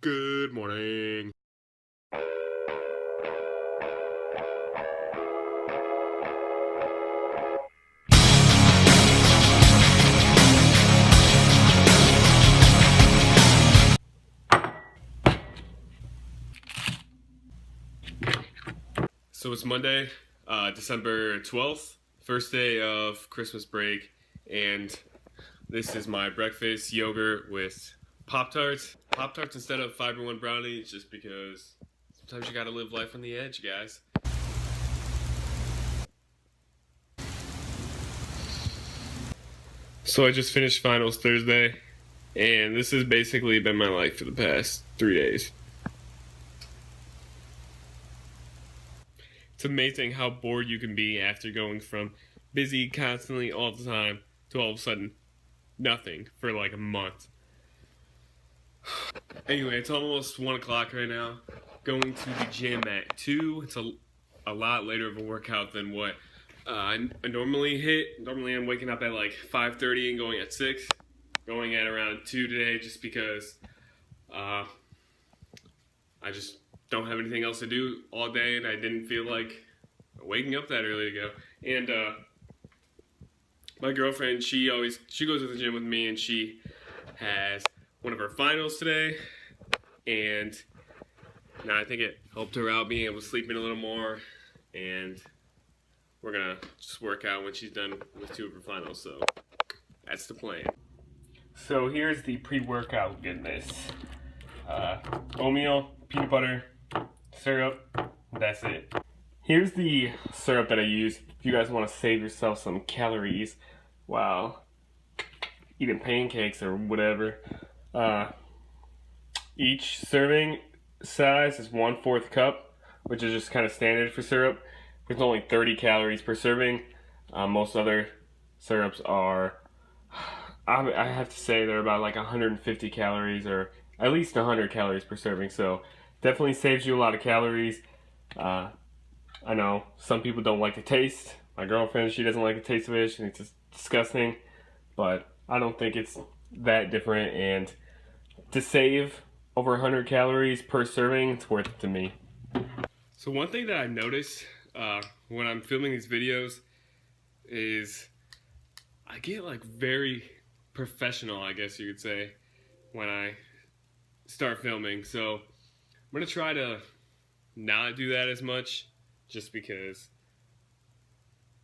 Good morning. So it's Monday, December 12th, first day of Christmas break, and this is my breakfast: yogurt with Pop-Tarts. Pop-Tarts instead of Fiber One brownies, just because sometimes you gotta live life on the edge, guys. So I just finished finals Thursday, and this has basically been my life for the past 3 days. It's amazing how bored you can be after going from busy constantly all the time to all of a sudden nothing for like a month. Anyway, it's almost 1 o'clock right now. Going to the gym at 2. It's a lot later of a workout than what I normally hit. Normally I'm waking up at like 5:30 and going at 6. Going at around 2 today just because I just don't have anything else to do all day, and I didn't feel like waking up that early to go. And my girlfriend, she goes to the gym with me, and she has one of her finals today, and now I think it helped her out being able to sleep in a little more, and we're gonna just work out when she's done with 2 of her finals. So that's the plan. So here's the pre-workout goodness: oatmeal, peanut butter, syrup. That's it. Here's the syrup that I use if you guys want to save yourself some calories while eating pancakes or whatever. Each serving size is 1/4 cup, which is just kind of standard for syrup. There's only 30 calories per serving. Most other syrups are, I have to say, they're about like 150 calories or at least 100 calories per serving. So definitely saves you a lot of calories. I know some people don't like the taste. My girlfriend, she doesn't like the taste of it. She thinks it's disgusting. But I don't think it's that different. And to save over 100 calories per serving, it's worth it to me. So one thing that I've noticed when I'm filming these videos is I get like very professional, I guess you could say, when I start filming. So I'm going to try to not do that as much, just because,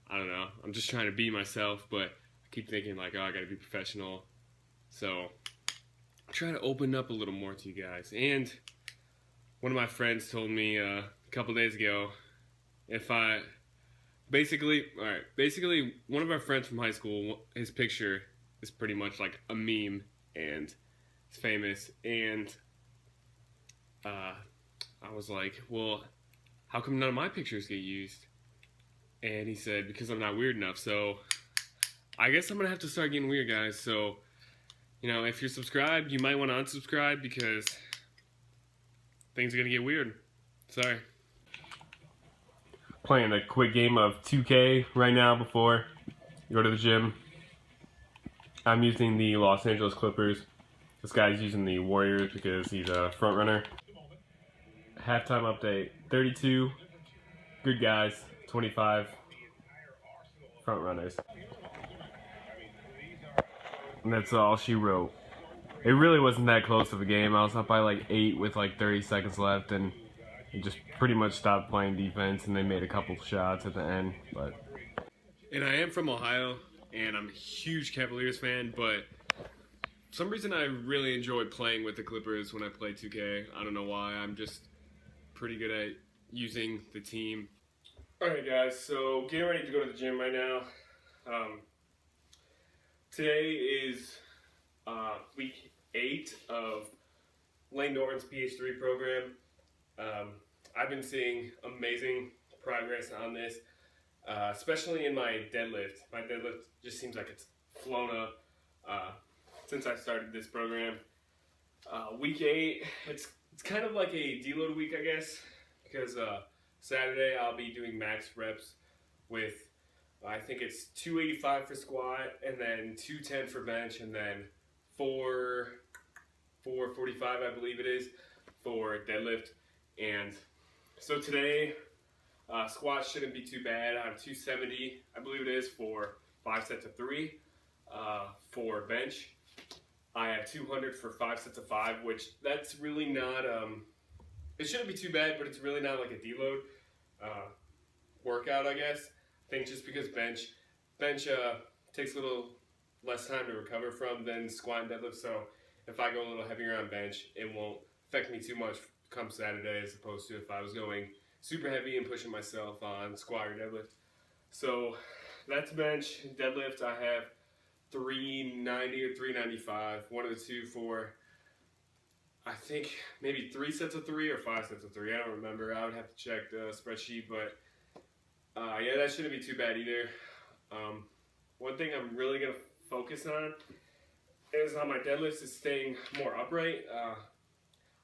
I don't know, I'm just trying to be myself, but I keep thinking like, oh, I gotta be professional. So I'm trying to open up a little more to you guys. And one of my friends told me a couple days ago, basically one of our friends from high school, his picture is pretty much like a meme and it's famous. And I was like, well, how come none of my pictures get used? And he said, because I'm not weird enough. So I guess I'm gonna have to start getting weird, guys. So, you know, if you're subscribed, you might want to unsubscribe because things are gonna get weird. Sorry. Playing a quick game of 2K right now before you go to the gym. I'm using the Los Angeles Clippers. This guy's using the Warriors because he's a front runner. Halftime update: 32 good guys, 25 front runners. And that's all she wrote. It really wasn't that close of a game. I was up by like 8 with like 30 seconds left, and it just pretty much stopped playing defense, and they made a couple shots at the end. And I am from Ohio, and I'm a huge Cavaliers fan, but for some reason I really enjoy playing with the Clippers when I play 2K. I don't know why. I'm just pretty good at using the team. Alright guys, so getting ready to go to the gym right now. Today is week 8 of Lane Norton's PH3 program. I've been seeing amazing progress on this, especially in my deadlift. My deadlift just seems like it's flown up since I started this program. Week 8, it's kind of like a deload week, I guess, because Saturday I'll be doing max reps with, I think it's 285 for squat, and then 210 for bench, and then 4 445, I believe it is, for deadlift. And so today, squat shouldn't be too bad. I have 270, I believe it is, for 5 sets of 3. For bench, I have 200 for 5 sets of 5, which that's really not, it shouldn't be too bad, but it's really not like a deload workout, I guess. I think just because bench takes a little less time to recover from than squat and deadlift, so if I go a little heavier on bench, it won't affect me too much come Saturday, as opposed to if I was going super heavy and pushing myself on squat or deadlift. So that's bench. Deadlift, I have 390 or 395, one of the two, for I think maybe 3 sets of 3 or 5 sets of 3. I don't remember. I would have to check the spreadsheet, but yeah, that shouldn't be too bad either. One thing I'm really going to focus on is on my deadlifts is staying more upright.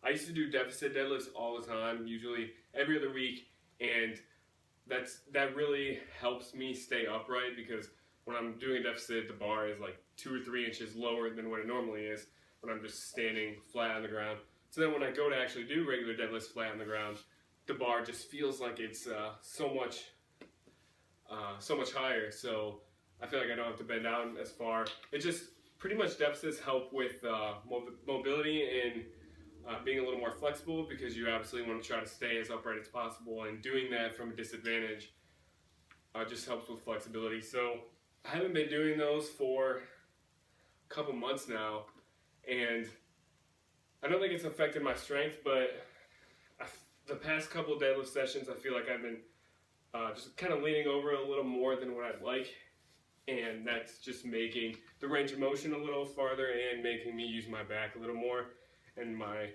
I used to do deficit deadlifts all the time, usually every other week, and that really helps me stay upright, because when I'm doing a deficit, the bar is like 2 or 3 inches lower than what it normally is when I'm just standing flat on the ground. So then when I go to actually do regular deadlifts flat on the ground, the bar just feels like it's so much higher. So I feel like I don't have to bend down as far. It just pretty much deficits help with mobility and being a little more flexible, because you obviously want to try to stay as upright as possible, and doing that from a disadvantage just helps with flexibility. So I haven't been doing those for a couple months now, and I don't think it's affected my strength, but the past couple deadlift sessions, I feel like I've been just kind of leaning over a little more than what I'd like, and that's just making the range of motion a little farther and making me use my back a little more and my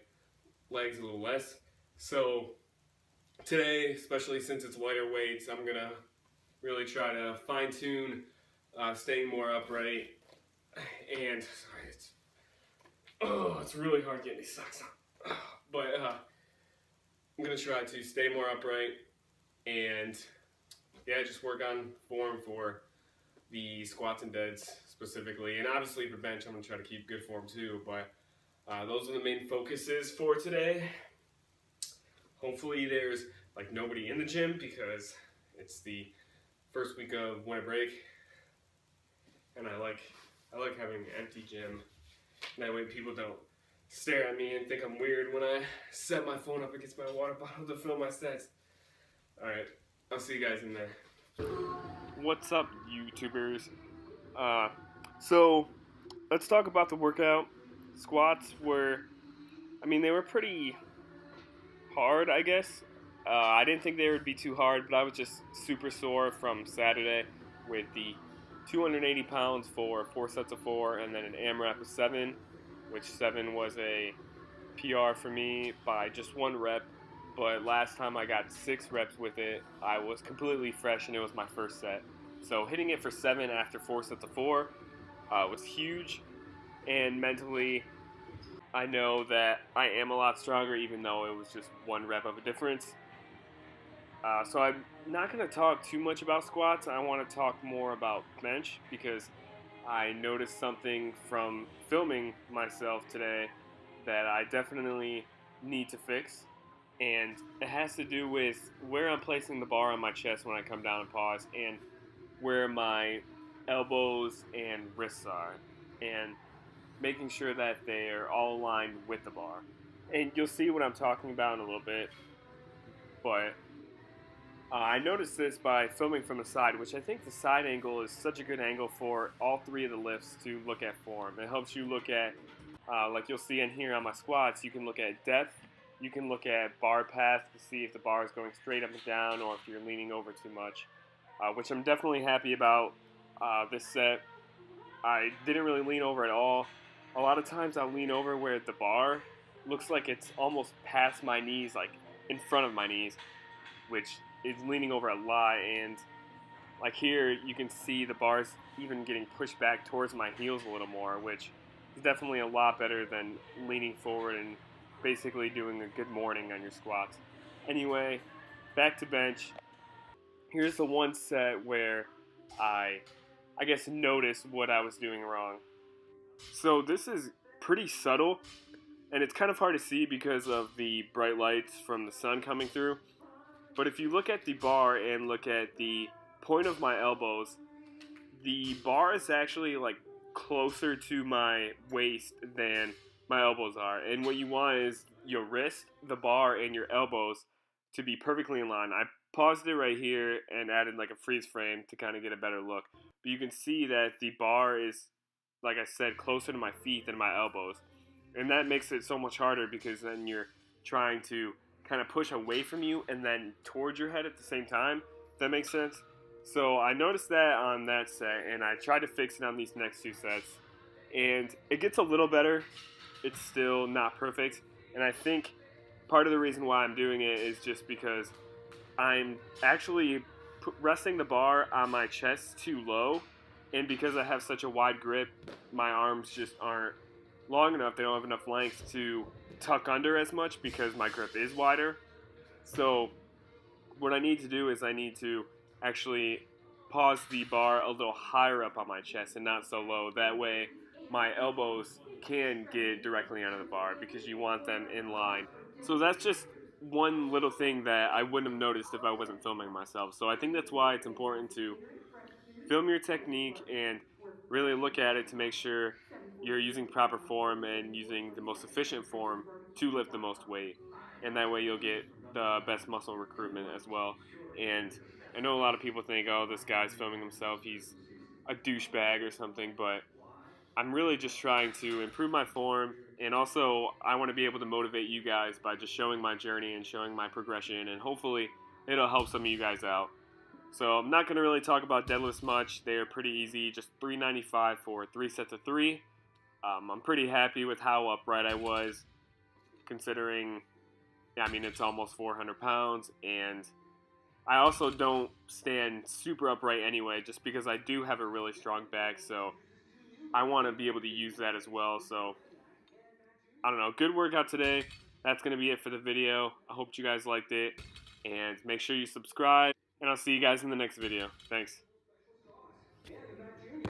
legs a little less. So today, especially since it's lighter weights, I'm gonna really try to fine-tune staying more upright. And sorry, it's really hard getting these socks on. But I'm gonna try to stay more upright and yeah, just work on form for the squats and deads specifically, and obviously for bench I'm gonna try to keep good form too. But those are the main focuses for today. Hopefully there's like nobody in the gym, because it's the first week of winter break, and I like having an empty gym. And that way people don't stare at me and think I'm weird when I set my phone up against my water bottle to film my sets. Alright, I'll see you guys in there. What's up, YouTubers? So let's talk about the workout. Squats were, they were pretty hard, I guess. I didn't think they would be too hard, but I was just super sore from Saturday with the 280 pounds for 4 sets of 4, and then an AMRAP of 7, which 7 was a PR for me by just 1 rep. But last time I got 6 reps with it, I was completely fresh, and it was my first set. So hitting it for 7 after 4 sets of 4 was huge, and mentally I know that I am a lot stronger, even though it was just 1 rep of a difference. So I'm not going to talk too much about squats. I want to talk more about bench, because I noticed something from filming myself today that I definitely need to fix. And it has to do with where I'm placing the bar on my chest when I come down and pause, and where my elbows and wrists are, and making sure that they're all aligned with the bar. And you'll see what I'm talking about in a little bit, but I noticed this by filming from the side, which I think the side angle is such a good angle for all 3 of the lifts to look at form. It helps you look at, like you'll see in here on my squats, you can look at depth, you can look at bar path to see if the bar is going straight up and down, or if you're leaning over too much, which I'm definitely happy about this set. I didn't really lean over at all. A lot of times I'll lean over where the bar looks like it's almost past my knees, like in front of my knees, which is leaning over a lot. And like here, you can see the bars even getting pushed back towards my heels a little more, which is definitely a lot better than leaning forward and basically doing a good morning on your squats. Anyway, back to bench. Here's the one set where I guess noticed what I was doing wrong. So this is pretty subtle, and it's kind of hard to see because of the bright lights from the sun coming through. But if you look at the bar and look at the point of my elbows, the bar is actually like closer to my waist than my elbows are. And what you want is your wrist, the bar, and your elbows to be perfectly in line. I paused it right here and added like a freeze frame to kind of get a better look. But you can see that the bar is, like I said, closer to my feet than my elbows. And that makes it so much harder because then you're trying to kind of push away from you and then towards your head at the same time. If that makes sense? So I noticed that on that set, and I tried to fix it on these next two sets. And it gets a little better. It's still not perfect. And I think part of the reason why I'm doing it is just because I'm actually resting the bar on my chest too low. And because I have such a wide grip, my arms just aren't long enough. They don't have enough length to tuck under as much because my grip is wider. So what I need to do is I need to actually pause the bar a little higher up on my chest and not so low. That way my elbows can get directly under the bar because you want them in line. So that's just one little thing that I wouldn't have noticed if I wasn't filming myself. So I think that's why it's important to film your technique and really look at it to make sure you're using proper form and using the most efficient form to lift the most weight. And that way you'll get the best muscle recruitment as well. And I know a lot of people think, oh, this guy's filming himself, he's a douchebag or something, but I'm really just trying to improve my form, and also I want to be able to motivate you guys by just showing my journey and showing my progression, and hopefully it'll help some of you guys out. So I'm not going to really talk about deadlifts much. They are pretty easy, just 395 for 3 sets of 3. I'm pretty happy with how upright I was, considering, I mean, it's almost 400 pounds, and I also don't stand super upright anyway, just because I do have a really strong back, so I want to be able to use that as well. So, I don't know, good workout today. That's going to be it for the video. I hope you guys liked it, and make sure you subscribe, and I'll see you guys in the next video. Thanks.